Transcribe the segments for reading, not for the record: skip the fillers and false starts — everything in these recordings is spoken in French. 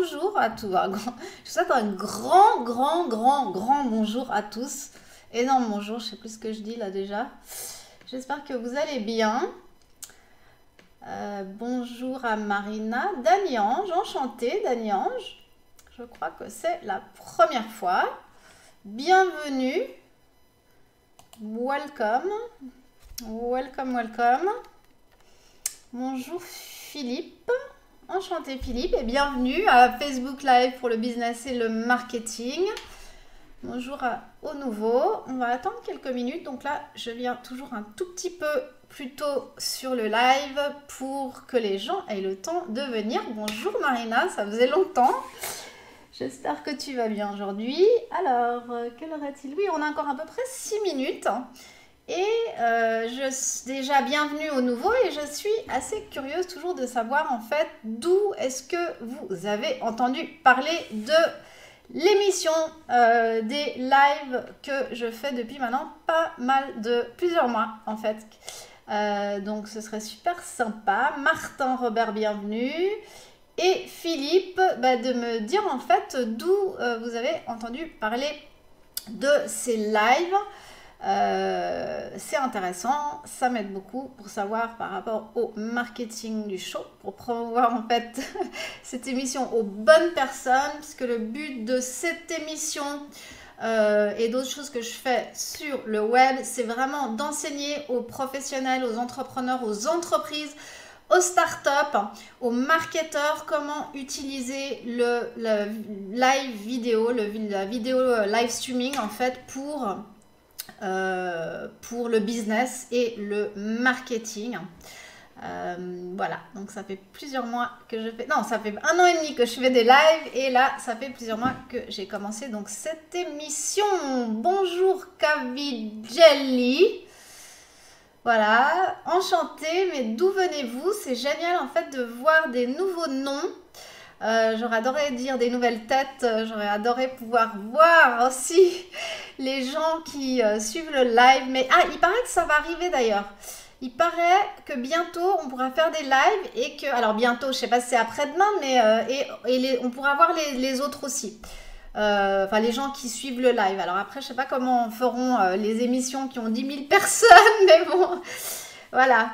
bonjour à tous. Je vous souhaite un grand bonjour à tous. Énorme bonjour, je sais plus ce que je dis là déjà. J'espère que vous allez bien. Bonjour à Marina, Dany Ange, enchantée Dany Ange. Je crois que c'est la première fois. Bienvenue. Welcome. Welcome. Bonjour Philippe. Enchanté Philippe et bienvenue à Facebook Live pour le business et le marketing. Bonjour aux nouveaux. On va attendre quelques minutes. Donc là, je viens toujours un tout petit peu plus tôt sur le live pour que les gens aient le temps de venir. Bonjour Marina, ça faisait longtemps. J'espère que tu vas bien aujourd'hui. Alors, quelle heure est-il? Oui, on a encore à peu près 6 minutes. Et déjà bienvenue aux nouveaux et je suis assez curieuse toujours de savoir en fait d'où est-ce que vous avez entendu parler de l'émission des lives que je fais depuis maintenant pas mal de plusieurs mois en fait. Donc ce serait super sympa. Martin Robert, bienvenue. Et Philippe, de me dire en fait d'où vous avez entendu parler de ces lives. C'est intéressant, ça m'aide beaucoup pour savoir par rapport au marketing du show, pour promouvoir en fait cette émission aux bonnes personnes, puisque le but de cette émission et d'autres choses que je fais sur le web, c'est vraiment d'enseigner aux professionnels, aux entrepreneurs, aux entreprises, aux startups, aux marketeurs, comment utiliser le live vidéo, la vidéo live streaming en fait pour le business et le marketing. Voilà, donc ça fait plusieurs mois que je fais, non, ça fait 1 an et demi que je fais des lives et là, ça fait plusieurs mois que j'ai commencé donc cette émission. Bonjour Kavidjelly. Voilà, enchantée, mais d'où venez-vous? C'est génial en fait de voir des nouveaux noms. J'aurais adoré dire des nouvelles têtes, j'aurais adoré pouvoir voir aussi les gens qui suivent le live. Mais il paraît que ça va arriver d'ailleurs. Il paraît que bientôt on pourra faire des lives et que, alors bientôt, je sais pas si c'est après-demain, mais on pourra voir les autres aussi. Enfin les gens qui suivent le live. Alors après, je sais pas comment feront les émissions qui ont 10 000 personnes, mais bon, voilà.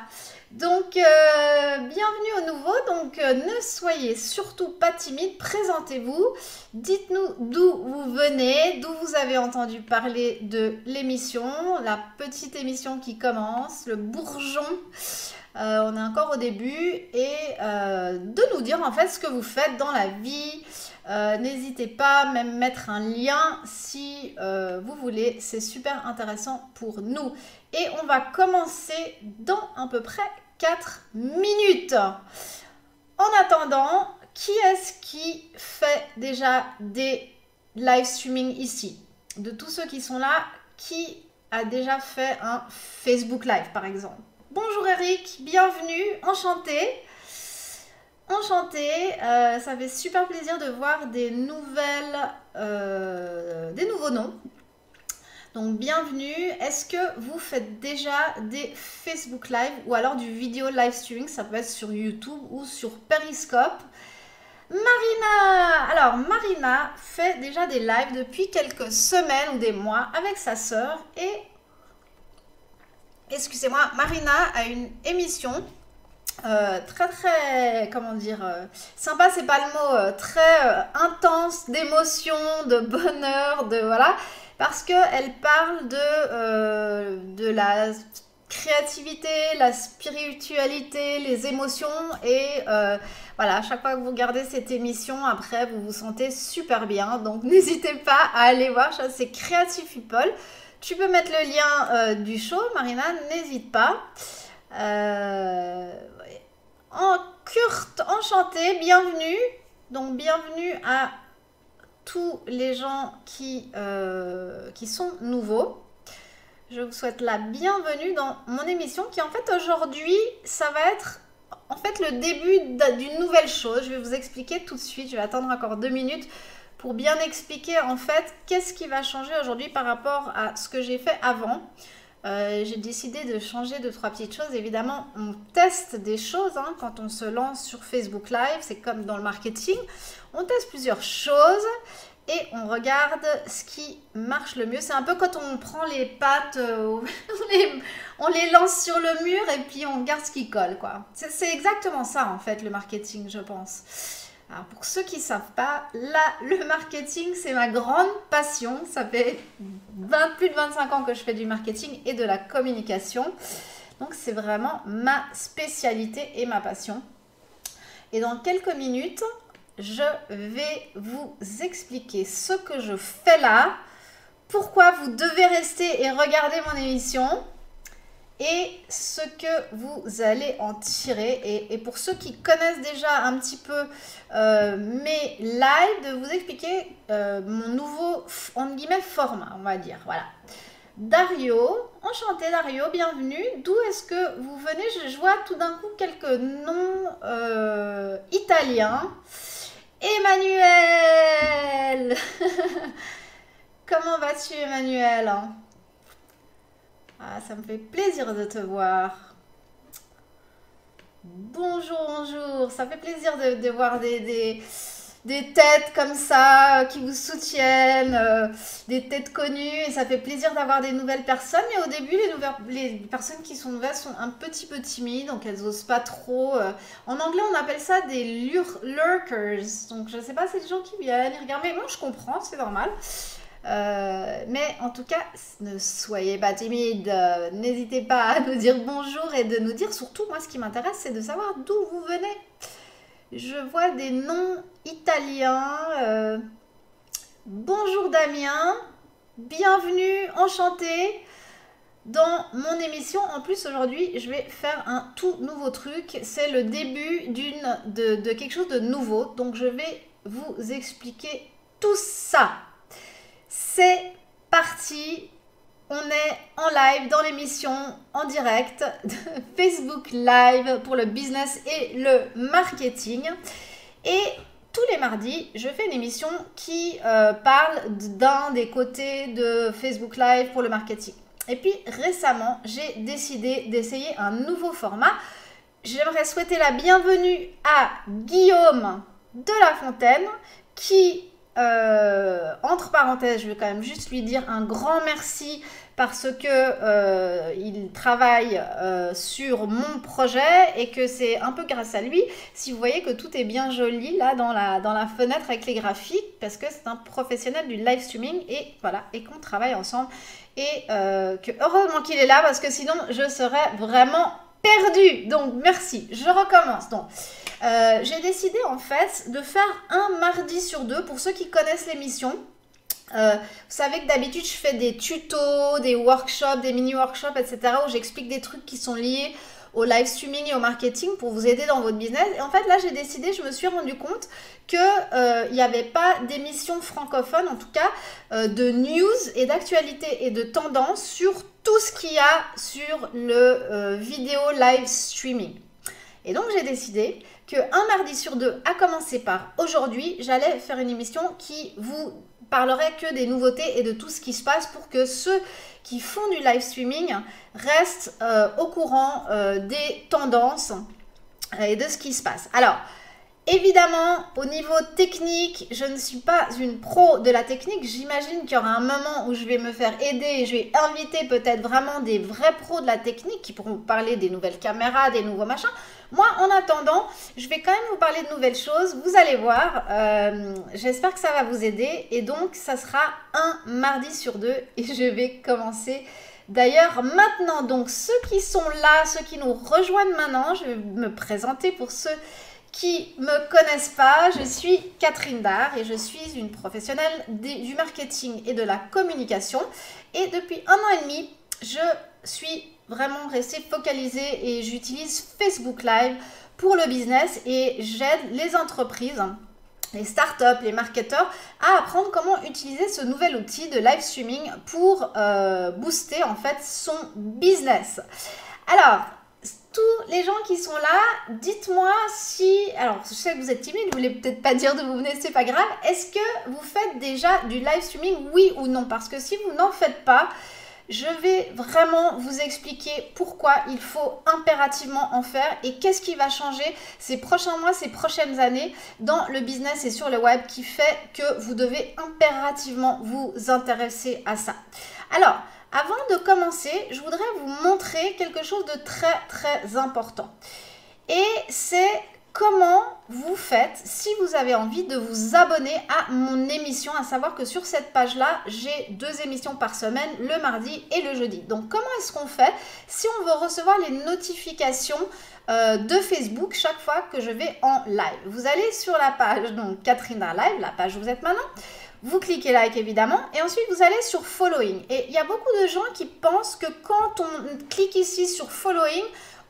Donc, bienvenue au nouveau. Donc, ne soyez surtout pas timide. Présentez-vous. Dites-nous d'où vous venez, d'où vous avez entendu parler de l'émission, la petite émission qui commence, le bourgeon. On est encore au début et de nous dire en fait ce que vous faites dans la vie. N'hésitez pas, même mettre un lien si vous voulez. C'est super intéressant pour nous. Et on va commencer dans à peu près 4 minutes. En attendant, qui est-ce qui fait déjà des live streaming ici? De tous ceux qui sont là, qui a déjà fait un Facebook Live par exemple? Bonjour Eric, bienvenue, enchanté. Enchanté, ça fait super plaisir de voir des nouveaux noms. Donc bienvenue, est-ce que vous faites déjà des Facebook Live ou alors du vidéo live streaming? Ça peut être sur YouTube ou sur Periscope. Marina, alors Marina fait déjà des lives depuis quelques semaines ou des mois avec sa sœur et, excusez-moi, Marina a une émission très, comment dire, sympa, c'est pas le mot, très intense, d'émotion, de bonheur, de voilà. Parce qu'elle parle de la créativité, la spiritualité, les émotions et voilà, à chaque fois que vous regardez cette émission, après vous vous sentez super bien. Donc n'hésitez pas à aller voir, c'est Creative People. Tu peux mettre le lien du show, Marina, n'hésite pas. Kurt, enchanté, bienvenue. Donc bienvenue à tous les gens qui sont nouveaux. Je vous souhaite la bienvenue dans mon émission qui en fait aujourd'hui ça va être en fait le début d'une nouvelle chose. Je vais vous expliquer tout de suite, je vais attendre encore 2 minutes pour bien expliquer en fait qu'est-ce qui va changer aujourd'hui par rapport à ce que j'ai fait avant. j'ai décidé de changer 2-3 petites choses. Évidemment, on teste des choses hein, quand on se lance sur Facebook Live. C'est comme dans le marketing. On teste plusieurs choses et on regarde ce qui marche le mieux. C'est un peu quand on prend les pâtes, on les lance sur le mur et puis on regarde ce qui colle, quoi. C'est exactement ça, en fait, le marketing, je pense. Alors, pour ceux qui ne savent pas, là, le marketing, c'est ma grande passion. Ça fait plus de 25 ans que je fais du marketing et de la communication. Donc, c'est vraiment ma spécialité et ma passion. Et dans quelques minutes, je vais vous expliquer ce que je fais là, pourquoi vous devez rester et regarder mon émission et ce que vous allez en tirer. Et pour ceux qui connaissent déjà un petit peu mes lives, de vous expliquer mon nouveau, entre guillemets, format, on va dire. Voilà. Dario, enchanté Dario, bienvenue. D'où est-ce que vous venez? Je vois tout d'un coup quelques noms italiens. Emmanuel. Comment vas-tu, Emmanuel? Ah, ça me fait plaisir de te voir. Bonjour, bonjour. Ça fait plaisir de voir des têtes comme ça qui vous soutiennent, des têtes connues. Et ça fait plaisir d'avoir des nouvelles personnes. Mais au début, les personnes qui sont nouvelles sont un petit peu timides. Donc, elles n'osent pas trop. En anglais, on appelle ça des lurkers. Donc, je ne sais pas, c'est des gens qui viennent, ils regardent. Mais moi, je comprends, c'est normal. Mais en tout cas, ne soyez pas timide, n'hésitez pas à nous dire bonjour et de nous dire surtout, moi ce qui m'intéresse c'est de savoir d'où vous venez. Je vois des noms italiens. Bonjour Damien, bienvenue, enchanté dans mon émission. En plus aujourd'hui je vais faire un tout nouveau truc, c'est le début de quelque chose de nouveau, donc je vais vous expliquer tout ça. C'est parti, on est en live dans l'émission en direct de Facebook Live pour le business et le marketing. Et tous les mardis, je fais une émission qui parle d'un des côtés de Facebook Live pour le marketing. Et puis récemment, j'ai décidé d'essayer un nouveau format. J'aimerais souhaiter la bienvenue à Guillaume de La Fontaine qui... entre parenthèses, je vais quand même juste lui dire un grand merci parce que il travaille sur mon projet et que c'est un peu grâce à lui si vous voyez que tout est bien joli là dans la fenêtre avec les graphiques, parce que c'est un professionnel du live streaming et voilà, et qu'on travaille ensemble et que heureusement qu'il est là parce que sinon je serais vraiment perdue. Donc merci, je recommence. Donc j'ai décidé en fait de faire un mardi sur deux pour ceux qui connaissent l'émission. Vous savez que d'habitude je fais des tutos, des workshops, des mini-workshops, etc. où j'explique des trucs qui sont liés au live streaming et au marketing pour vous aider dans votre business. Et en fait là j'ai décidé, je me suis rendu compte que il n'y avait pas d'émission francophone, en tout cas de news et d'actualité et de tendance sur tout ce qu'il y a sur le vidéo live streaming. Et donc j'ai décidé qu'un mardi sur deux, à commencer par aujourd'hui, j'allais faire une émission qui vous parlerait que des nouveautés et de tout ce qui se passe pour que ceux qui font du live streaming restent au courant des tendances et de ce qui se passe. Alors, évidemment, au niveau technique, je ne suis pas une pro de la technique. J'imagine qu'il y aura un moment où je vais me faire aider et je vais inviter peut-être vraiment des vrais pros de la technique qui pourront parler des nouvelles caméras, des nouveaux machins. Moi, en attendant, je vais quand même vous parler de nouvelles choses. Vous allez voir, j'espère que ça va vous aider. Et donc, ça sera un mardi sur deux et je vais commencer d'ailleurs maintenant. Donc, ceux qui sont là, ceux qui nous rejoignent maintenant, je vais me présenter pour ceux qui ne me connaissent pas. Je suis Catherine Dard et je suis une professionnelle du marketing et de la communication. Et depuis 1 an et demi, je suis vraiment restée focalisée et j'utilise Facebook Live pour le business et j'aide les entreprises, les startups, les marketeurs à apprendre comment utiliser ce nouvel outil de live streaming pour booster en fait son business. Alors, tous les gens qui sont là, dites-moi si... Alors, je sais que vous êtes timide, vous ne voulez peut-être pas dire d'où vous venez, c'est pas grave. Est-ce que vous faites déjà du live streaming, oui ou non? Parce que si vous n'en faites pas, je vais vraiment vous expliquer pourquoi il faut impérativement en faire et qu'est-ce qui va changer ces prochains mois, ces prochaines années dans le business et sur le web qui fait que vous devez impérativement vous intéresser à ça. Alors, avant de commencer, je voudrais vous montrer quelque chose de très très important. Et c'est comment vous faites si vous avez envie de vous abonner à mon émission, à savoir que sur cette page-là, j'ai 2 émissions par semaine, le mardi et le jeudi. Donc, comment est-ce qu'on fait si on veut recevoir les notifications de Facebook chaque fois que je vais en live? Vous allez sur la page, donc Katrina Live, la page où vous êtes maintenant. Vous cliquez like évidemment et ensuite vous allez sur following. Et il y a beaucoup de gens qui pensent que quand on clique ici sur following,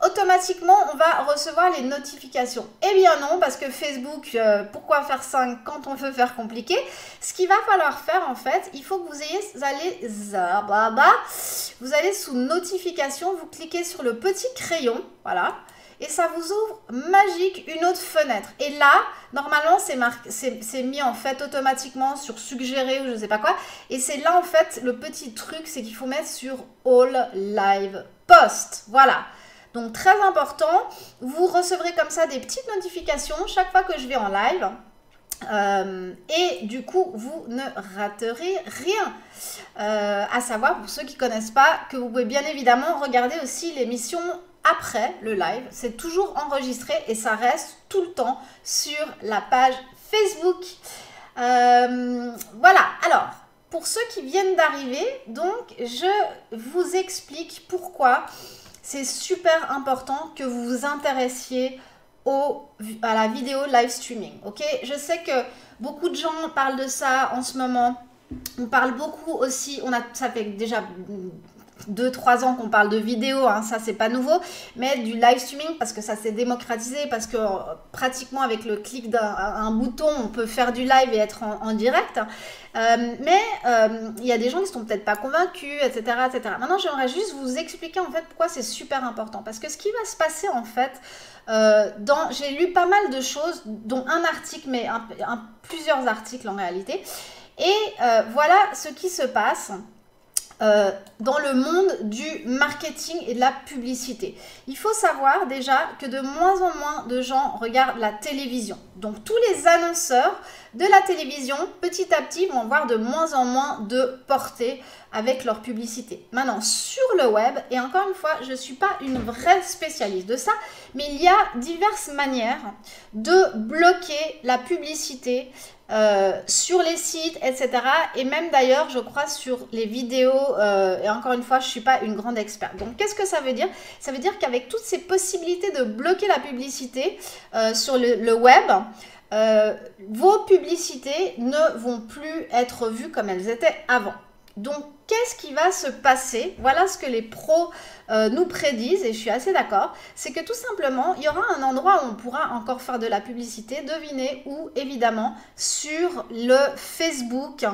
automatiquement, on va recevoir les notifications. Eh bien non, parce que Facebook, pourquoi faire 5 quand on veut faire compliqué? Ce qu'il va falloir faire, en fait, il faut que vous allez sous notification, vous cliquez sur le petit crayon, voilà, et ça vous ouvre magique une autre fenêtre. Et là, normalement, c'est mis en fait automatiquement sur suggérer ou je ne sais pas quoi. Et c'est là, en fait, le petit truc, c'est qu'il faut mettre sur All Live Post. Voilà. Donc, très important, vous recevrez comme ça des petites notifications chaque fois que je vais en live. Et du coup, vous ne raterez rien. À savoir, pour ceux qui ne connaissent pas, que vous pouvez bien évidemment regarder aussi l'émission après le live. C'est toujours enregistré et ça reste tout le temps sur la page Facebook. Voilà, alors, pour ceux qui viennent d'arriver, donc, je vous explique pourquoi c'est super important que vous vous intéressiez à la vidéo live streaming, ok? Je sais que beaucoup de gens parlent de ça en ce moment. On parle beaucoup aussi, ça fait déjà 2-3 ans qu'on parle de vidéo, hein, ça c'est pas nouveau, mais du live streaming parce que ça s'est démocratisé, parce que pratiquement avec le clic d'un bouton, on peut faire du live et être en direct. Mais il y a des gens qui ne sont peut-être pas convaincus, etc., etc. Maintenant, j'aimerais juste vous expliquer en fait pourquoi c'est super important. Parce que ce qui va se passer en fait, j'ai lu pas mal de choses, dont un article, mais plusieurs articles en réalité. Et voilà ce qui se passe dans le monde du marketing et de la publicité. Il faut savoir déjà que de moins en moins de gens regardent la télévision. Donc tous les annonceurs de la télévision, petit à petit, vont avoir de moins en moins de portée avec leur publicité. Maintenant, sur le web, et encore une fois, je ne suis pas une vraie spécialiste de ça, mais il y a diverses manières de bloquer la publicité sur les sites, etc. Et même d'ailleurs, je crois, sur les vidéos, et encore une fois, je ne suis pas une grande experte. Donc, qu'est-ce que ça veut dire? Ça veut dire qu'avec toutes ces possibilités de bloquer la publicité sur le web, vos publicités ne vont plus être vues comme elles étaient avant. Donc, qu'est-ce qui va se passer? Voilà ce que les pros nous prédisent, et je suis assez d'accord. C'est que tout simplement, il y aura un endroit où on pourra encore faire de la publicité. Devinez où? Évidemment, sur le Facebook,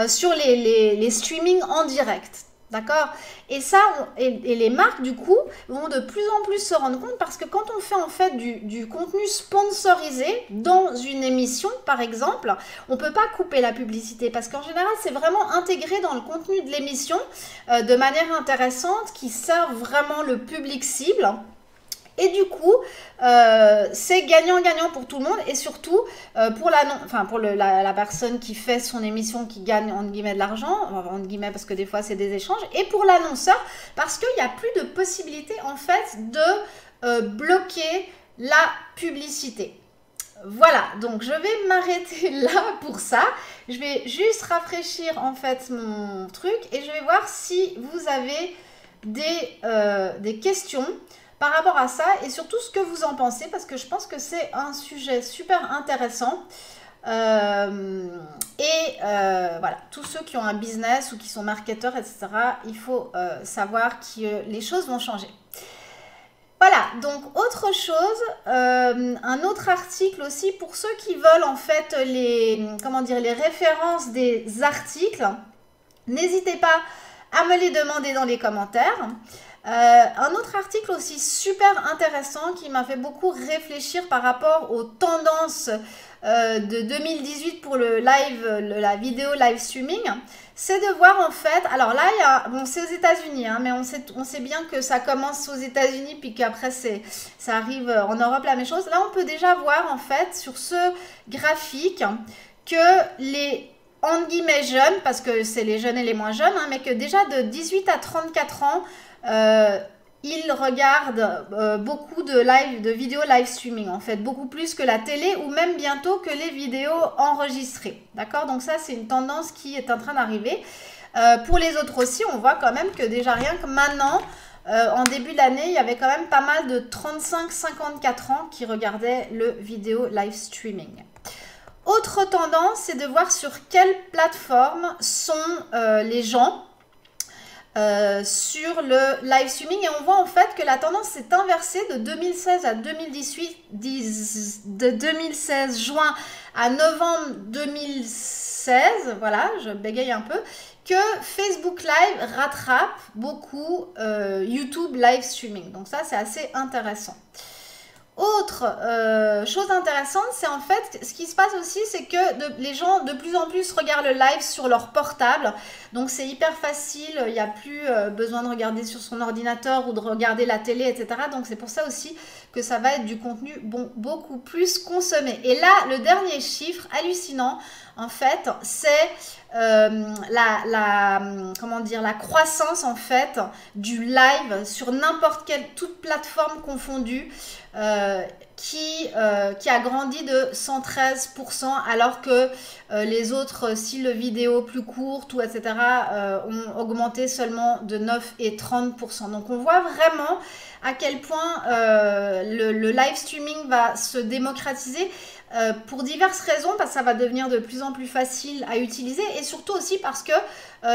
sur les streamings en direct. D'accord? Et ça, et les marques, du coup, vont de plus en plus se rendre compte parce que quand on fait en fait du contenu sponsorisé dans une émission, par exemple, on ne peut pas couper la publicité parce qu'en général, c'est vraiment intégré dans le contenu de l'émission de manière intéressante qui sert vraiment le public cible. Et du coup, c'est gagnant-gagnant pour tout le monde et surtout pour la personne qui fait son émission qui gagne entre guillemets de l'argent, entre guillemets parce que des fois c'est des échanges, et pour l'annonceur parce qu'il n'y a plus de possibilité en fait de bloquer la publicité. Voilà, donc je vais m'arrêter là pour ça. Je vais juste rafraîchir en fait mon truc et je vais voir si vous avez des questions par rapport à ça et surtout ce que vous en pensez parce que je pense que c'est un sujet super intéressant. Voilà, tous ceux qui ont un business ou qui sont marketeurs, etc., il faut savoir que les choses vont changer. Voilà, donc autre chose, un autre article aussi pour ceux qui veulent en fait les références des articles, n'hésitez pas à me les demander dans les commentaires. Un autre article aussi super intéressant qui m'a fait beaucoup réfléchir par rapport aux tendances de 2018 pour le live, la vidéo live streaming, c'est de voir en fait, alors là, bon, c'est aux États-Unis, hein, mais on sait bien que ça commence aux États-Unis puis qu'après ça arrive en Europe la même chose. Là, on peut déjà voir en fait sur ce graphique que les entre guillemets jeunes, parce que c'est les jeunes et les moins jeunes, hein, mais que déjà de 18 à 34 ans, ils regardent beaucoup de vidéos live streaming, en fait, beaucoup plus que la télé ou même bientôt que les vidéos enregistrées. D'accord? Donc ça, c'est une tendance qui est en train d'arriver. Pour les autres aussi, on voit quand même que déjà rien que maintenant, en début d'année, il y avait quand même pas mal de 35-54 ans qui regardaient le vidéo live streaming. Autre tendance, c'est de voir sur quelle plateforme sont les gens sur le live streaming. Et on voit en fait que la tendance s'est inversée de 2016 à 2018, de 2016 juin à novembre 2016, voilà, je bégaye un peu, que Facebook Live rattrape beaucoup YouTube live streaming. Donc ça, c'est assez intéressant. Autre chose intéressante, c'est en fait, ce qui se passe aussi, c'est que les gens de plus en plus regardent le live sur leur portable. Donc c'est hyper facile, il n'y a plus besoin de regarder sur son ordinateur ou de regarder la télé, etc. Donc c'est pour ça aussi que ça va être du contenu beaucoup plus consommé. Et là, le dernier chiffre hallucinant, en fait, c'est comment dire, la croissance en fait du live sur n'importe quelle, toute plateforme confondue, qui a grandi de 113%, alors que les autres styles vidéo plus courtes ou etc. Ont augmenté seulement de 9 et 30%. Donc on voit vraiment à quel point le live streaming va se démocratiser pour diverses raisons, parce que ça va devenir de plus en plus facile à utiliser et surtout aussi parce que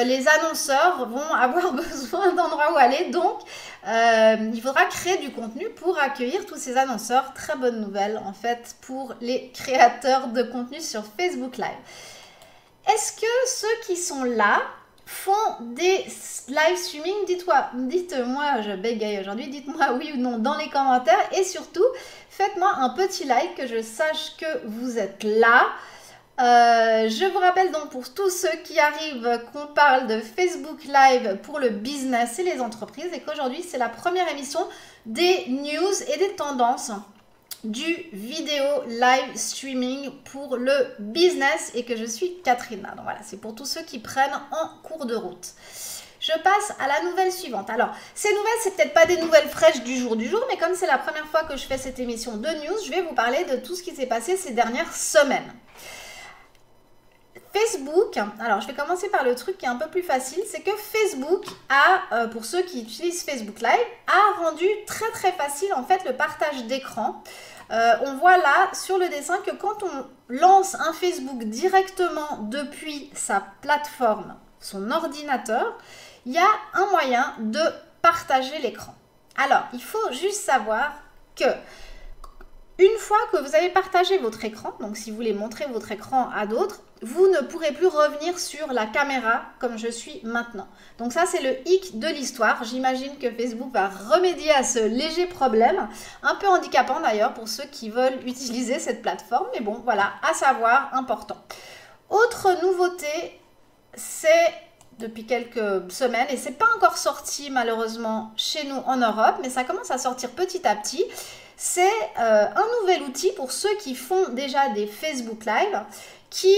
les annonceurs vont avoir besoin d'endroits où aller, donc il faudra créer du contenu pour accueillir tous ces annonceurs. Très bonne nouvelle en fait pour les créateurs de contenu sur Facebook Live. Est-ce que ceux qui sont là font des live streaming? Dites-moi, je bégaye aujourd'hui, dites-moi oui ou non dans les commentaires et surtout faites-moi un petit like que je sache que vous êtes là. Je vous rappelle donc pour tous ceux qui arrivent qu'on parle de Facebook Live pour le business et les entreprises et qu'aujourd'hui c'est la première émission des news et des tendances du vidéo live streaming pour le business et que je suis Catherine. Donc voilà, c'est pour tous ceux qui prennent en cours de route. Je passe à la nouvelle suivante. Alors, ces nouvelles, c'est peut-être pas des nouvelles fraîches du jour, mais comme c'est la première fois que je fais cette émission de news, je vais vous parler de tout ce qui s'est passé ces dernières semaines. Facebook, alors je vais commencer par le truc qui est un peu plus facile, c'est que Facebook a, pour ceux qui utilisent Facebook Live, a rendu très facile en fait le partage d'écran. On voit là sur le dessin que quand on lance un Facebook directement depuis sa plateforme, son ordinateur, il y a un moyen de partager l'écran. Alors, il faut juste savoir que une fois que vous avez partagé votre écran, donc si vous voulez montrer votre écran à d'autres, vous ne pourrez plus revenir sur la caméra comme je suis maintenant. Donc ça, c'est le hic de l'histoire. J'imagine que Facebook va remédier à ce léger problème, un peu handicapant d'ailleurs pour ceux qui veulent utiliser cette plateforme. Mais bon, voilà, à savoir, important. Autre nouveauté, c'est depuis quelques semaines, et c'est pas encore sorti malheureusement chez nous en Europe, mais ça commence à sortir petit à petit. C'est un nouvel outil pour ceux qui font déjà des Facebook Live qui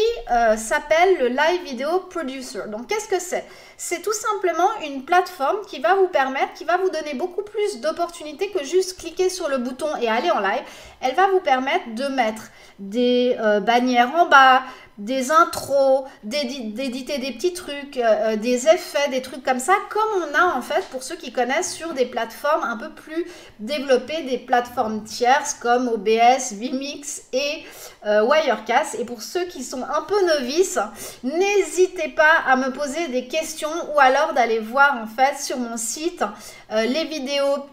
s'appelle le Live Video Producer. Donc, qu'est-ce que c'est? C'est tout simplement une plateforme qui va vous permettre, qui va vous donner beaucoup plus d'opportunités que juste cliquer sur le bouton et aller en live. Elle va vous permettre de mettre des bannières en bas, des intros, d'éditer des petits trucs, des effets, des trucs comme ça, comme on a en fait, pour ceux qui connaissent, sur des plateformes un peu plus développées, des plateformes tierces comme OBS, Vimix et Wirecast. Et pour ceux qui sont un peu novices, n'hésitez pas à me poser des questions ou alors d'aller voir en fait sur mon site les vidéos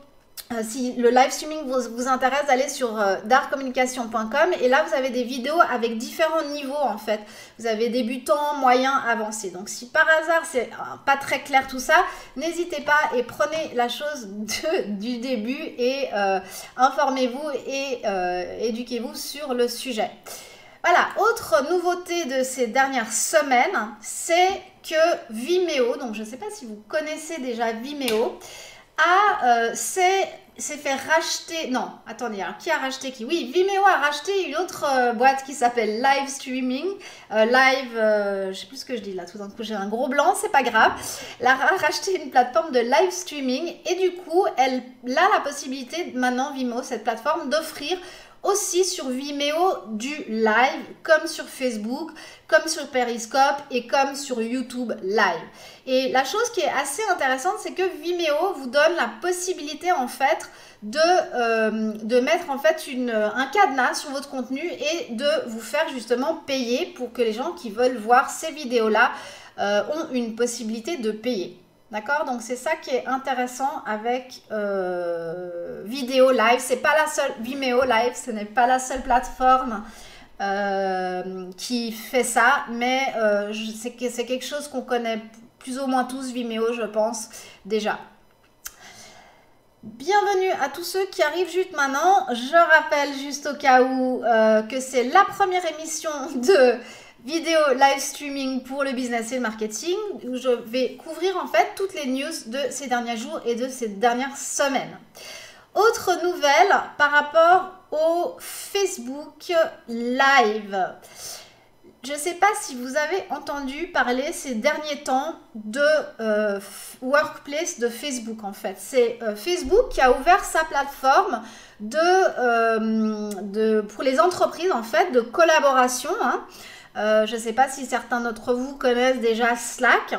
si le live streaming vous intéresse, allez sur dartcommunication.com et là vous avez des vidéos avec différents niveaux en fait. Vous avez débutant, moyen, avancé. Donc si par hasard c'est pas très clair tout ça, n'hésitez pas et prenez la chose du début et informez-vous et éduquez-vous sur le sujet. Voilà, autre nouveauté de ces dernières semaines, c'est que Vimeo, donc je ne sais pas si vous connaissez déjà Vimeo, s'est fait racheter, non, attendez, alors, qui a racheté qui? Oui, Vimeo a racheté une autre boîte qui s'appelle Live Streaming, je sais plus ce que je dis là, tout d'un coup j'ai un gros blanc, c'est pas grave. Elle a racheté une plateforme de live streaming et du coup, elle a la possibilité maintenant, Vimeo, cette plateforme, d'offrir aussi sur Vimeo du live, comme sur Facebook, comme sur Periscope et comme sur YouTube Live. Et la chose qui est assez intéressante, c'est que Vimeo vous donne la possibilité en fait de mettre en fait un cadenas sur votre contenu et de vous faire justement payer pour que les gens qui veulent voir ces vidéos-là ont une possibilité de payer. D'accord? Donc, c'est ça qui est intéressant avec Vidéo Live. C'est pas la seule, Vimeo Live, ce n'est pas la seule plateforme qui fait ça, mais c'est quelque chose qu'on connaît plus ou moins tous, Vimeo, je pense, déjà. Bienvenue à tous ceux qui arrivent juste maintenant. Je rappelle juste au cas où que c'est la première émission de vidéo live streaming pour le business et le marketing, où je vais couvrir en fait toutes les news de ces derniers jours et de ces dernières semaines. Autre nouvelle par rapport au Facebook Live. Je ne sais pas si vous avez entendu parler ces derniers temps de Workplace de Facebook en fait. C'est Facebook qui a ouvert sa plateforme pour les entreprises en fait de collaboration. Hein. Je ne sais pas si certains d'entre vous connaissent déjà Slack.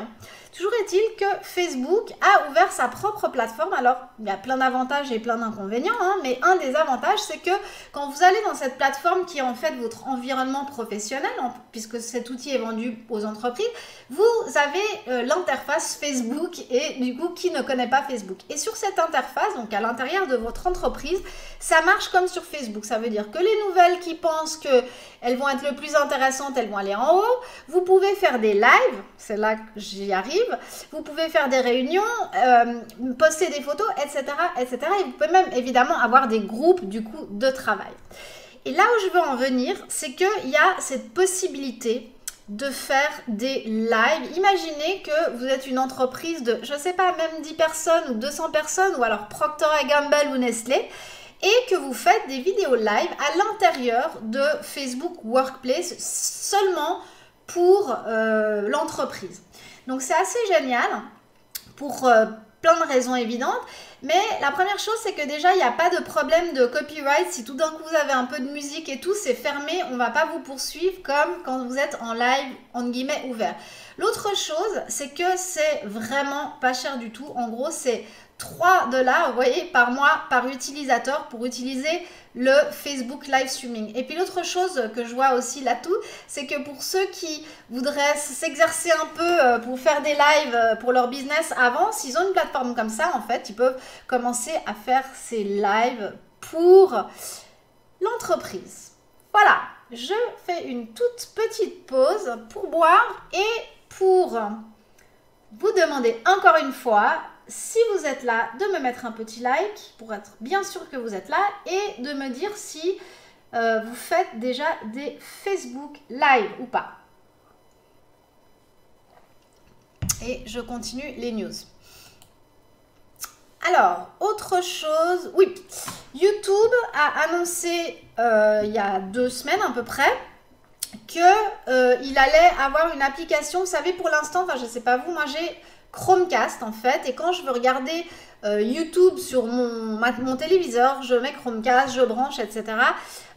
Toujours est-il que Facebook a ouvert sa propre plateforme. Alors, il y a plein d'avantages et plein d'inconvénients, hein, mais un des avantages, c'est que quand vous allez dans cette plateforme qui est en fait votre environnement professionnel, puisque cet outil est vendu aux entreprises, vous avez l'interface Facebook et du coup, qui ne connaît pas Facebook? Et sur cette interface, donc à l'intérieur de votre entreprise, ça marche comme sur Facebook. Ça veut dire que les nouvelles qui pensent qu'elles vont être le plus intéressantes, elles vont aller en haut. Vous pouvez faire des lives, c'est là que j'y arrive. Vous pouvez faire des réunions, poster des photos, etc., etc. Et vous pouvez même évidemment avoir des groupes du coup de travail. Et là où je veux en venir, c'est qu'il y a cette possibilité de faire des lives. Imaginez que vous êtes une entreprise de, je ne sais pas, même 10 personnes ou 200 personnes, ou alors Procter & Gamble ou Nestlé, et que vous faites des vidéos live à l'intérieur de Facebook Workplace seulement pour l'entreprise. Donc c'est assez génial pour plein de raisons évidentes, mais la première chose c'est que déjà il n'y a pas de problème de copyright. Si tout d'un coup vous avez un peu de musique et tout, c'est fermé, on ne va pas vous poursuivre comme quand vous êtes en live entre guillemets ouvert. L'autre chose c'est que c'est vraiment pas cher du tout. En gros c'est 3 $, vous voyez, par mois, par utilisateur pour utiliser le Facebook Live Streaming. Et puis l'autre chose que je vois aussi là-tout, c'est que pour ceux qui voudraient s'exercer un peu pour faire des lives pour leur business avant, s'ils ont une plateforme comme ça, en fait, ils peuvent commencer à faire ces lives pour l'entreprise. Voilà, je fais une toute petite pause pour boire et pour vous demander encore une fois, si vous êtes là, de me mettre un petit like pour être bien sûr que vous êtes là et de me dire si vous faites déjà des Facebook Live ou pas. Et je continue les news. Alors, autre chose, oui, YouTube a annoncé il y a 2 semaines à peu près qu'il allait avoir une application, vous savez, pour l'instant, enfin je ne sais pas vous, moi j'ai Chromecast en fait, et quand je veux regarder YouTube sur mon téléviseur, je mets Chromecast, je branche, etc.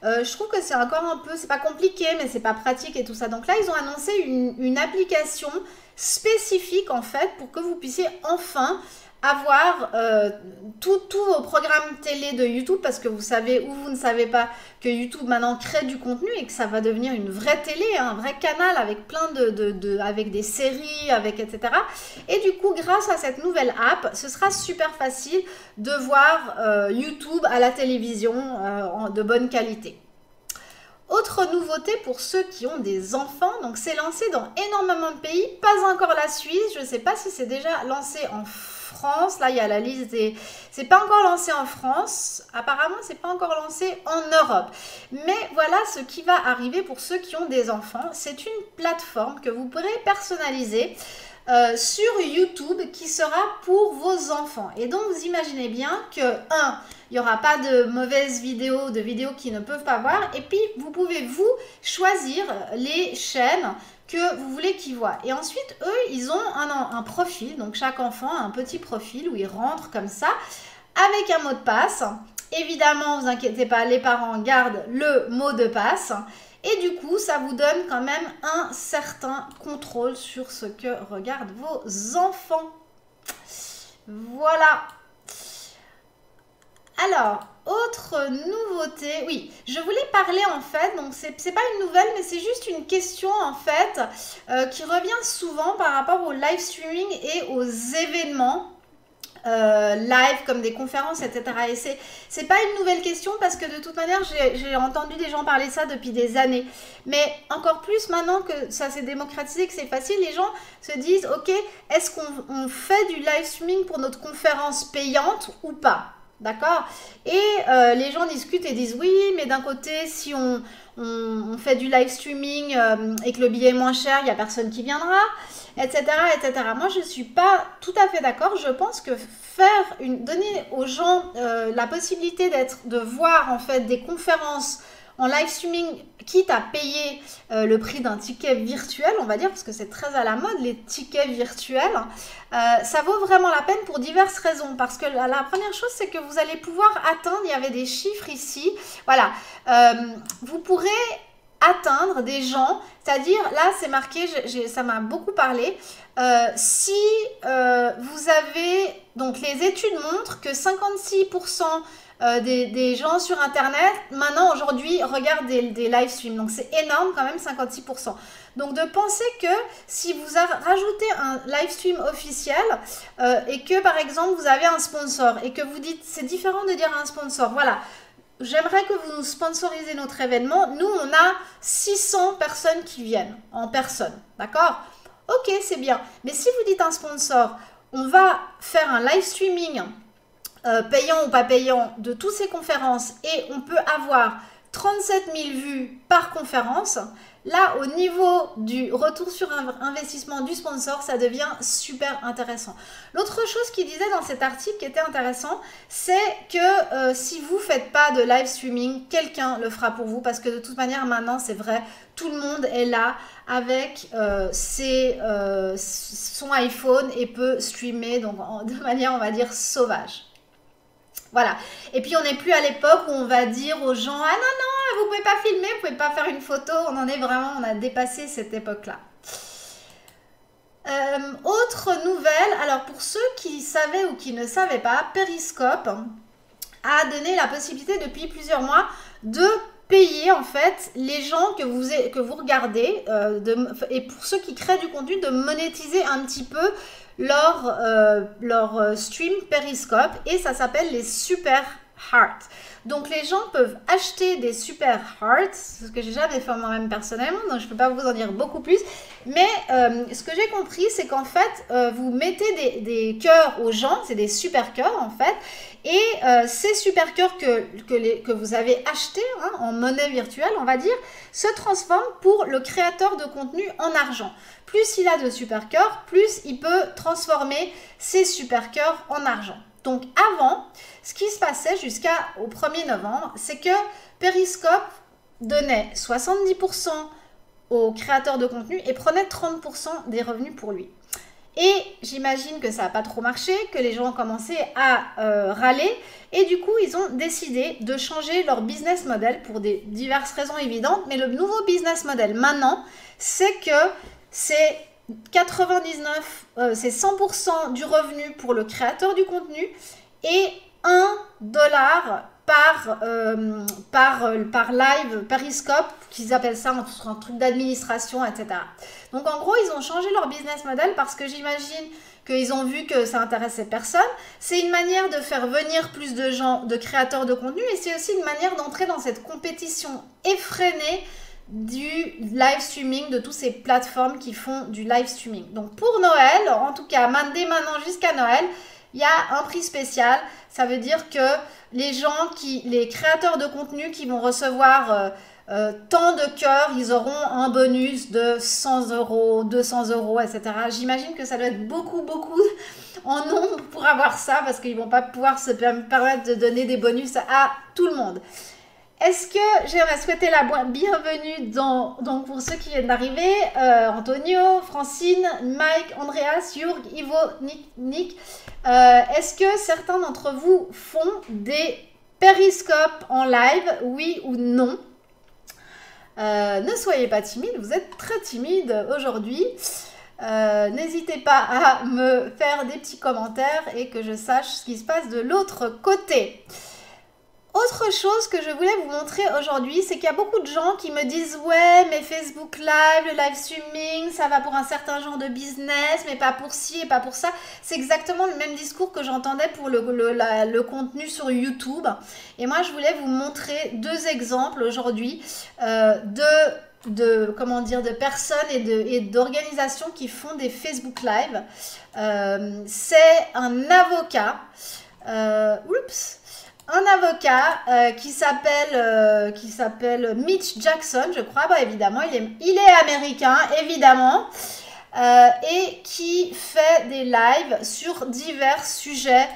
Je trouve que c'est encore un peu, c'est pas compliqué, mais c'est pas pratique et tout ça. Donc là, ils ont annoncé une application spécifique en fait pour que vous puissiez enfin avoir tous vos programmes télé de YouTube, parce que vous savez ou vous ne savez pas que YouTube maintenant crée du contenu et que ça va devenir une vraie télé, un vrai canal avec plein avec des séries, avec etc. Et du coup, grâce à cette nouvelle app, ce sera super facile de voir YouTube à la télévision de bonne qualité. Autre nouveauté pour ceux qui ont des enfants, donc c'est lancé dans énormément de pays, pas encore la Suisse, je ne sais pas si c'est déjà lancé en France, là il y a la liste des... C'est pas encore lancé en France, apparemment c'est pas encore lancé en Europe. Mais voilà ce qui va arriver pour ceux qui ont des enfants, c'est une plateforme que vous pourrez personnaliser sur YouTube qui sera pour vos enfants. Et donc vous imaginez bien que, il n'y aura pas de mauvaises vidéos, de vidéos qu'ils ne peuvent pas voir. Et puis, vous pouvez, vous, choisir les chaînes que vous voulez qu'ils voient. Et ensuite, eux, ils ont un profil. Donc, chaque enfant a un petit profil où ils rentrent comme ça, avec un mot de passe. Évidemment, vous inquiétez pas, les parents gardent le mot de passe. Et du coup, ça vous donne quand même un certain contrôle sur ce que regardent vos enfants. Voilà. Alors, autre nouveauté, oui, je voulais parler en fait, donc c'est pas une nouvelle, mais c'est juste une question en fait qui revient souvent par rapport au live streaming et aux événements live comme des conférences, etc. Et c'est pas une nouvelle question parce que de toute manière, j'ai entendu des gens parler de ça depuis des années. Mais encore plus maintenant que ça s'est démocratisé, que c'est facile, les gens se disent, ok, est-ce qu'on fait du live streaming pour notre conférence payante ou pas? D'accord? Et les gens discutent et disent oui, mais d'un côté, si on fait du live streaming et que le billet est moins cher, il n'y a personne qui viendra, etc., etc. Moi, je ne suis pas tout à fait d'accord. Je pense que donner aux gens la possibilité de voir en fait des conférences en live streaming, quitte à payer le prix d'un ticket virtuel, on va dire, parce que c'est très à la mode, les tickets virtuels, ça vaut vraiment la peine pour diverses raisons. Parce que la première chose, c'est que vous allez pouvoir atteindre, il y avait des chiffres ici, voilà, vous pourrez atteindre des gens, c'est-à-dire, là c'est marqué, ça m'a beaucoup parlé, si vous avez, donc les études montrent que 56% des gens sur internet maintenant aujourd'hui regardent des live streams, donc c'est énorme quand même, 56%. Donc de penser que si vous rajoutez un live stream officiel et que par exemple vous avez un sponsor et que vous dites, c'est différent de dire un sponsor, voilà, j'aimerais que vous nous sponsorisez notre événement, nous on a 600 personnes qui viennent en personne, d'accord? Ok, c'est bien, mais si vous dites un sponsor, on va faire un live streaming payant ou pas payant de toutes ces conférences et on peut avoir 37 000 vues par conférence, là au niveau du retour sur investissement du sponsor, ça devient super intéressant. L'autre chose qu'il disait dans cet article qui était intéressant, c'est que si vous ne faites pas de live streaming, quelqu'un le fera pour vous, parce que de toute manière maintenant c'est vrai, tout le monde est là avec son iPhone et peut streamer donc de manière on va dire sauvage. Voilà. Et puis, on n'est plus à l'époque où on va dire aux gens « Ah non, non, vous pouvez pas filmer, vous pouvez pas faire une photo. » On en est vraiment, on a dépassé cette époque-là. Autre nouvelle, alors pour ceux qui savaient ou qui ne savaient pas, Periscope a donné la possibilité depuis plusieurs mois de payer en fait les gens que vous regardez et pour ceux qui créent du contenu de monétiser un petit peu leur stream Periscope et ça s'appelle les Super Hearts. Donc les gens peuvent acheter des Super Hearts, ce que j'ai jamais fait moi-même personnellement, donc je ne peux pas vous en dire beaucoup plus. Mais ce que j'ai compris, c'est qu'en fait, vous mettez des cœurs aux gens, c'est des super cœurs en fait, et ces super cœurs que vous avez achetés en monnaie virtuelle, on va dire, se transforment pour le créateur de contenu en argent. Plus il a de super cœurs, plus il peut transformer ces super cœurs en argent. Donc avant, ce qui se passait jusqu'au 1er novembre, c'est que Periscope donnait 70% aux créateurs de contenu et prenait 30% des revenus pour lui. Et j'imagine que ça n'a pas trop marché, que les gens ont commencé à râler et du coup, ils ont décidé de changer leur business model pour diverses raisons évidentes. Mais le nouveau business model maintenant, c'est que c'est c'est 100% du revenu pour le créateur du contenu et 1 $ par live Periscope, qu'ils appellent ça un truc d'administration, etc. Donc en gros, ils ont changé leur business model parce que j'imagine qu'ils ont vu que ça intéressait personne. C'est une manière de faire venir plus de gens, de créateurs de contenu, et c'est aussi une manière d'entrer dans cette compétition effrénée du live streaming, de toutes ces plateformes qui font du live streaming. Donc pour Noël, en tout cas dès maintenant jusqu'à Noël, il y a un prix spécial. Ça veut dire que les créateurs de contenu qui vont recevoir tant de cœurs, ils auront un bonus de 100 €, 200 €, etc. J'imagine que ça doit être beaucoup en nombre pour avoir ça, parce qu'ils ne vont pas pouvoir se permettre de donner des bonus à tout le monde. Est-ce que j'aimerais souhaiter la bienvenue donc pour ceux qui viennent d'arriver, Antonio, Francine, Mike, Andreas, Jurg, Ivo, Nick. Est-ce que certains d'entre vous font des périscopes en live, oui ou non? Ne soyez pas timide, vous êtes très timide aujourd'hui. N'hésitez pas à me faire des petits commentaires et que je sache ce qui se passe de l'autre côté. Autre chose que je voulais vous montrer aujourd'hui, c'est qu'il y a beaucoup de gens qui me disent « Ouais, mais Facebook Live, le live streaming, ça va pour un certain genre de business, mais pas pour ci et pas pour ça. » C'est exactement le même discours que j'entendais pour le contenu sur YouTube. Et moi, je voulais vous montrer 2 exemples aujourd'hui de personnes et d'organisations qui font des Facebook Live. C'est un avocat. Un avocat qui s'appelle Mitch Jackson, je crois. Bah, évidemment, il est américain, évidemment, et qui fait des lives sur divers sujets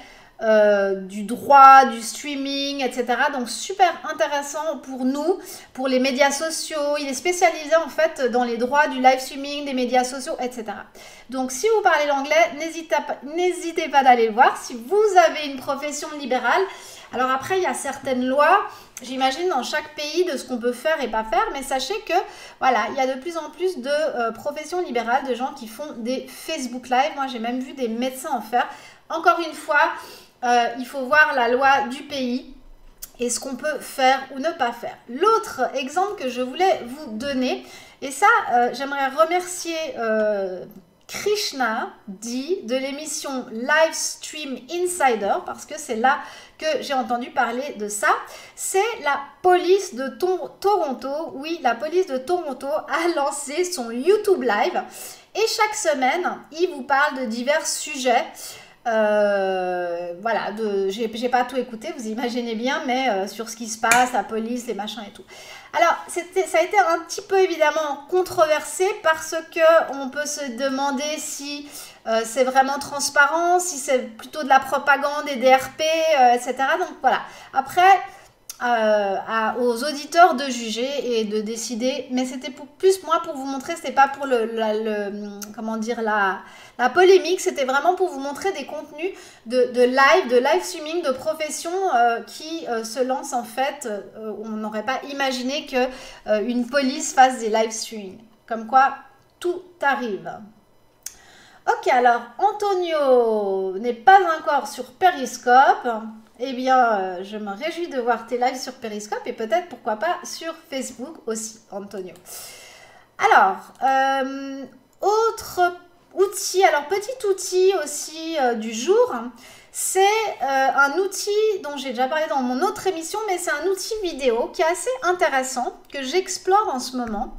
du droit, du streaming, etc. Donc, super intéressant pour nous, pour les médias sociaux. Il est spécialisé, en fait, dans les droits du live streaming, des médias sociaux, etc. Donc, si vous parlez l'anglais, n'hésitez pas d'aller le voir. Si vous avez une profession libérale, alors après, il y a certaines lois, j'imagine, dans chaque pays de ce qu'on peut faire et pas faire, mais sachez que, voilà, il y a de plus en plus de professions libérales, de gens qui font des Facebook Live. Moi, j'ai même vu des médecins en faire. Encore une fois, il faut voir la loi du pays et ce qu'on peut faire ou ne pas faire. L'autre exemple que je voulais vous donner, et ça, j'aimerais remercier Krishna de l'émission Livestream Insider, parce que c'est là que j'ai entendu parler de ça. C'est la police de Toronto. Oui, la police de Toronto a lancé son YouTube Live et chaque semaine, il vous parle de divers sujets. Voilà, j'ai pas tout écouté, vous imaginez bien, mais sur ce qui se passe, la police, les machins et tout. Alors, ça a été un petit peu évidemment controversé parce que on peut se demander si c'est vraiment transparent, si c'est plutôt de la propagande et des RP, etc. Donc voilà. Après, aux auditeurs de juger et de décider, mais c'était plus moi pour vous montrer, c'était pas pour comment dire, la polémique, c'était vraiment pour vous montrer des contenus de live streaming, de profession qui se lancent en fait. On n'aurait pas imaginé que une police fasse des live streaming. Comme quoi, tout arrive. Ok, alors Antonio n'est pas encore sur Periscope. Eh bien, je me réjouis de voir tes lives sur Periscope et peut-être, pourquoi pas, sur Facebook aussi, Antonio. Alors, autre outil, alors petit outil aussi du jour, c'est un outil dont j'ai déjà parlé dans mon autre émission, mais c'est un outil vidéo qui est assez intéressant, que j'explore en ce moment.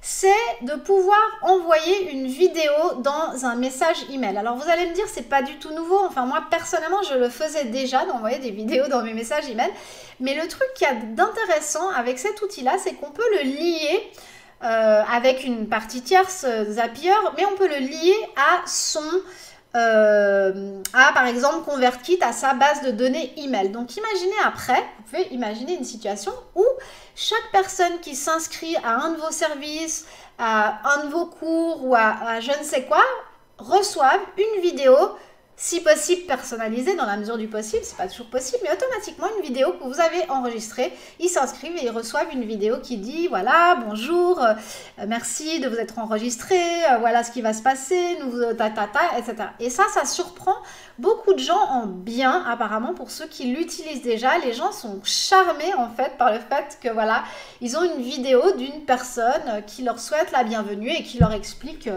C'est de pouvoir envoyer une vidéo dans un message email. Alors vous allez me dire, c'est pas du tout nouveau. Enfin moi personnellement, je le faisais déjà d'envoyer des vidéos dans mes messages email. Mais le truc qu'il y a d'intéressant avec cet outil-là, c'est qu'on peut le lier avec une partie tierce Zapier, mais on peut le lier à par exemple ConvertKit, à sa base de données email. Donc imaginez après, vous pouvez imaginer une situation où chaque personne qui s'inscrit à un de vos services, à un de vos cours ou à je ne sais quoi, reçoive une vidéo si possible personnalisé dans la mesure du possible, c'est pas toujours possible, mais automatiquement une vidéo que vous avez enregistrée, ils s'inscrivent et ils reçoivent une vidéo qui dit voilà, bonjour, merci de vous être enregistré, voilà ce qui va se passer, etc. Et ça surprend beaucoup de gens en bien, apparemment, pour ceux qui l'utilisent déjà. Les gens sont charmés en fait par le fait que voilà, ils ont une vidéo d'une personne qui leur souhaite la bienvenue et qui leur explique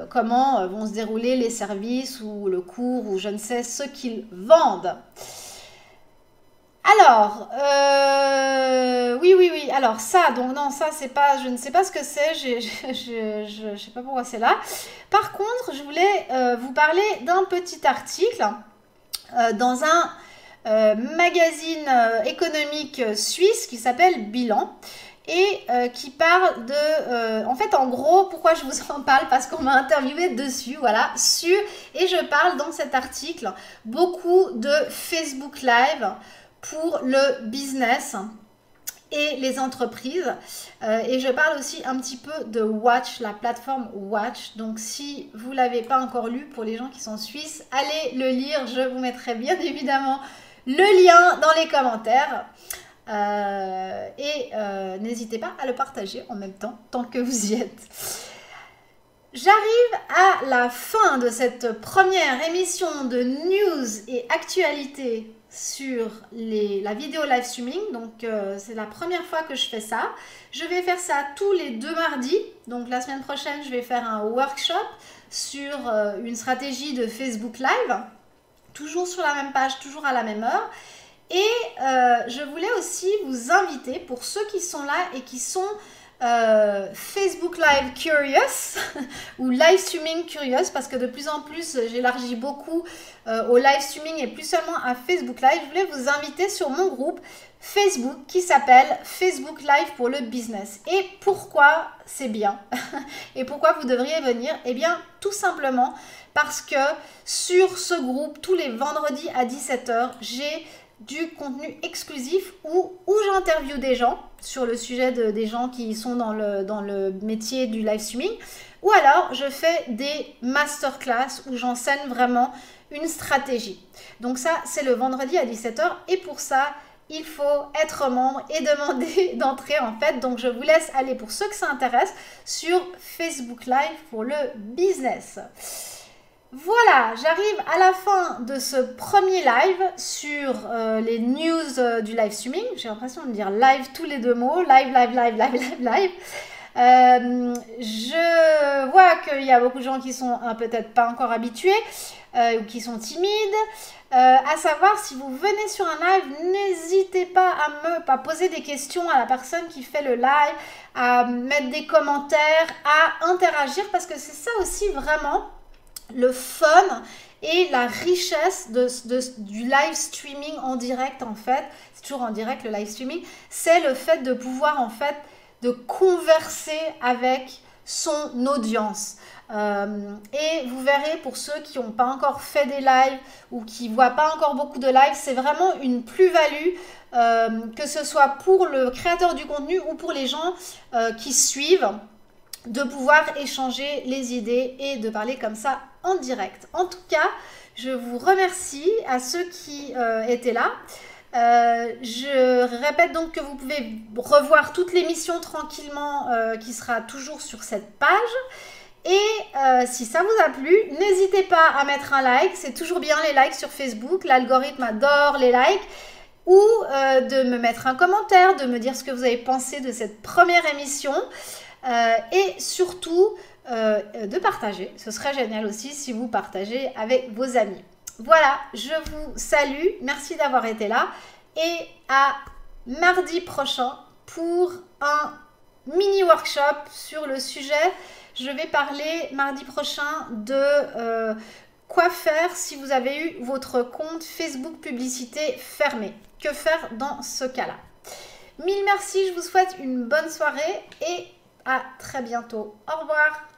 comment vont se dérouler les services ou le cours ou je ne sais ce qu'ils vendent. Alors, oui, alors ça, donc non, ça c'est pas, je ne sais pas ce que c'est, je sais pas pourquoi c'est là. Par contre, je voulais vous parler d'un petit article dans un magazine économique suisse qui s'appelle Bilan et qui parle de, en fait, en gros, pourquoi je vous en parle, parce qu'on m'a interviewé dessus, voilà, et je parle dans cet article beaucoup de Facebook Live pour le business et les entreprises. Et je parle aussi un petit peu de Watch, la plateforme Watch. Donc, si vous ne l'avez pas encore lu, pour les gens qui sont suisses, allez le lire. Je vous mettrai bien évidemment le lien dans les commentaires. N'hésitez pas à le partager en même temps, tant que vous y êtes. J'arrive à la fin de cette première émission de news et actualité sur la vidéo live streaming. Donc c'est la première fois que je fais ça. Je vais faire ça tous les 2 mardis. Donc la semaine prochaine, je vais faire un workshop sur une stratégie de Facebook Live. Toujours sur la même page, toujours à la même heure. Et je voulais aussi vous inviter, pour ceux qui sont là et qui sont Facebook Live Curious ou Live Streaming Curious, parce que de plus en plus j'élargis beaucoup au live streaming et plus seulement à Facebook Live. Je voulais vous inviter sur mon groupe Facebook qui s'appelle Facebook Live pour le business. Et pourquoi c'est bien et pourquoi vous devriez venir? Eh bien tout simplement parce que sur ce groupe, tous les vendredis à 17 h, j'ai du contenu exclusif où j'interviewe des gens sur le sujet des gens qui sont dans le métier du live streaming, ou alors je fais des masterclass où j'enseigne vraiment une stratégie. Donc ça, c'est le vendredi à 17 h et pour ça, il faut être membre et demander d'entrer en fait. Donc je vous laisse aller, pour ceux que ça intéresse, sur Facebook Live pour le business. Voilà, j'arrive à la fin de ce premier live sur les news du live streaming. J'ai l'impression de dire live tous les 2 mots. Live. Je vois qu'il y a beaucoup de gens qui sont peut-être pas encore habitués ou qui sont timides. À savoir, si vous venez sur un live, n'hésitez pas à poser des questions à la personne qui fait le live, à mettre des commentaires, à interagir, parce que c'est ça aussi vraiment le fun et la richesse du live streaming en direct. En fait, c'est toujours en direct le live streaming, c'est le fait de pouvoir en fait de converser avec son audience. Et vous verrez, pour ceux qui n'ont pas encore fait des lives ou qui ne voient pas encore beaucoup de lives, c'est vraiment une plus-value, que ce soit pour le créateur du contenu ou pour les gens qui suivent, de pouvoir échanger les idées et de parler comme ça en direct. En tout cas, je vous remercie à ceux qui étaient là. Je répète donc que vous pouvez revoir toute l'émission tranquillement qui sera toujours sur cette page. Et si ça vous a plu, n'hésitez pas à mettre un like. C'est toujours bien les likes sur Facebook. L'algorithme adore les likes. Ou de me mettre un commentaire, de me dire ce que vous avez pensé de cette première émission. Et surtout de partager. Ce serait génial aussi si vous partagez avec vos amis. Voilà, je vous salue. Merci d'avoir été là. Et à mardi prochain pour un mini workshop sur le sujet. Je vais parler mardi prochain de quoi faire si vous avez eu votre compte Facebook publicité fermé. Que faire dans ce cas-là? Mille merci, je vous souhaite une bonne soirée et à très bientôt. Au revoir.